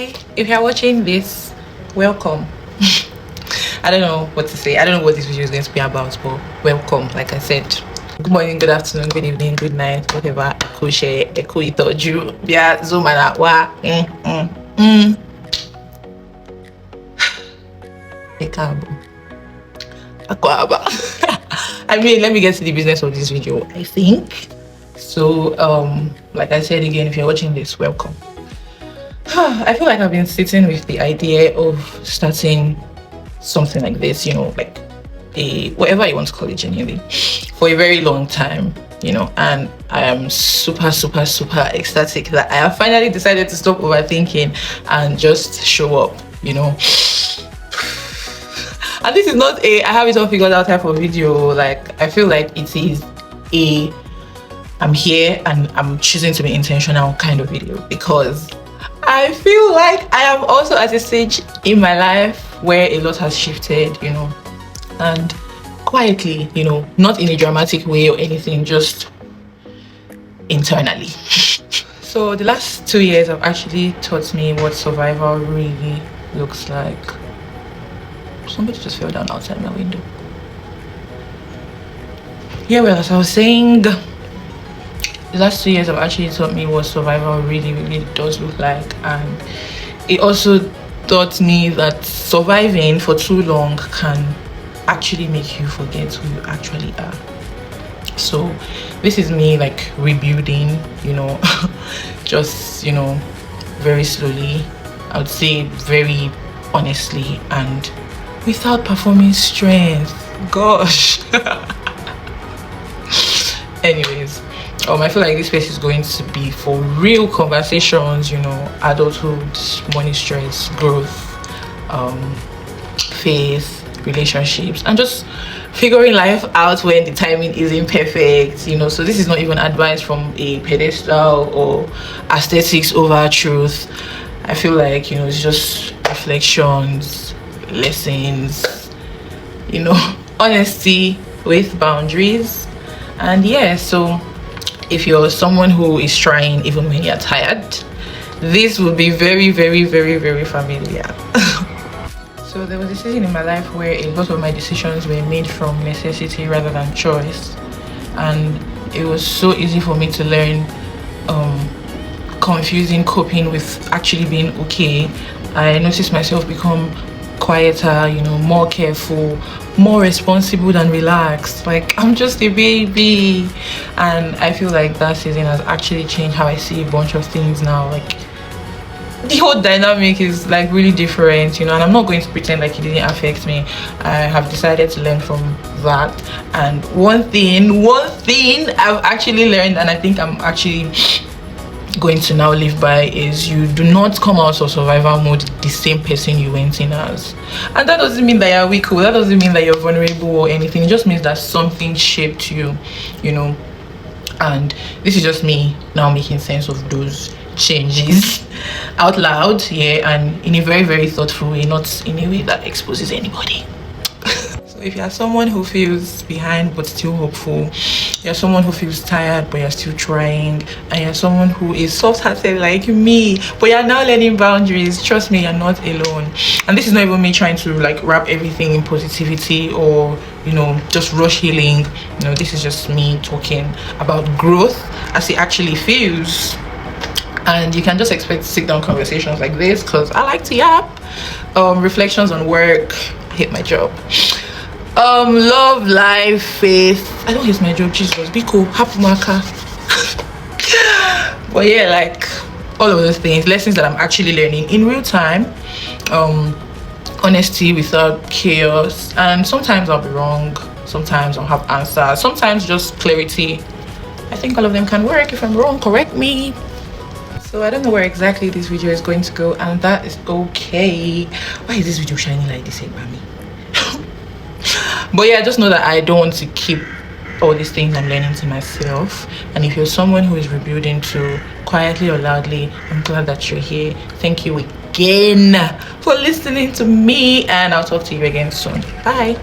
Hi, if you're watching this, welcome. I don't know what to say. I don't know what this video is going to be about, but welcome. Like I said, good morning, good afternoon, good evening, good night, whatever. Cool share, cool itoju, yeah, zoom and wa. I mean, let me get to the business of this video. I think so. Like I said again, if you're watching this, welcome. I feel like I've been sitting with the idea of starting something like this, like a whatever you want to call it genuinely, for a very long time, and I am super ecstatic that I have finally decided to stop overthinking and just show up, And this is not a I have it all figured out type of video. Like, I feel like it is a I'm here and I'm choosing to be intentional kind of video, because I feel like I am also at a stage in my life where a lot has shifted, and quietly, not in a dramatic way or anything, just internally. So the last 2 years have actually taught me what survival really looks like. Somebody just fell down outside my window. Yeah, well, as I was saying, the last 2 years have actually taught me what survival really does look like, and it also taught me that surviving for too long can actually make you forget who you actually are. So this is me like rebuilding, just very slowly, I would say very honestly, and without performing strength. Gosh. Anyways, I feel like this space is going to be for real conversations, adulthood, money stress, growth, faith, relationships, and just figuring life out when the timing isn't perfect, So this is not even advice from a pedestal or aesthetics over truth. I feel like, it's just reflections, lessons, honesty with boundaries. And yeah, so if you're someone who is trying even when you're tired, this will be very familiar. So there was a season in my life where a lot of my decisions were made from necessity rather than choice, and it was so easy for me to learn confusing coping with actually being okay. I noticed myself become quieter, more careful, more responsible than relaxed. Like, I'm just a baby. And I feel like that season has actually changed how I see a bunch of things now. Like, the whole dynamic is like really different, and I'm not going to pretend like it didn't affect me. I have decided to learn from that. And one thing I've actually learned, and I think I'm actually going to now live by, is you do not come out of survival mode the same person you went in as. And that doesn't mean that you're weak, or that doesn't mean that you're vulnerable or anything. It just means that something shaped you, and this is just me now making sense of those changes out loud, and in a very thoughtful way, not in a way that exposes anybody. So if you're someone who feels behind but still hopeful, you're someone who feels tired but you're still trying, and you're someone who is soft-hearted like me but you're now learning boundaries, trust me, you're not alone. And this is not even me trying to like wrap everything in positivity or just rush healing. This is just me talking about growth as it actually feels. And you can just expect sit-down conversations like this, because I like to yap. Reflections on work, I hate my job, love, life, faith. I don't hate my job, Jesus, be cool, happy marker. But yeah, like all of those things, lessons that I'm actually learning in real time. Honesty without chaos, and sometimes I'll be wrong, sometimes I'll have answers, sometimes just clarity. I think all of them can work. If I'm wrong, correct me. So I don't know where exactly this video is going to go, and that is okay. Why is this video shining like this, Mami? But yeah, just know that I don't want to keep all these things I'm learning to myself. And if you're someone who is rebuilding too, quietly or loudly, I'm glad that you're here. Thank you again for listening to me, and I'll talk to you again soon. Bye.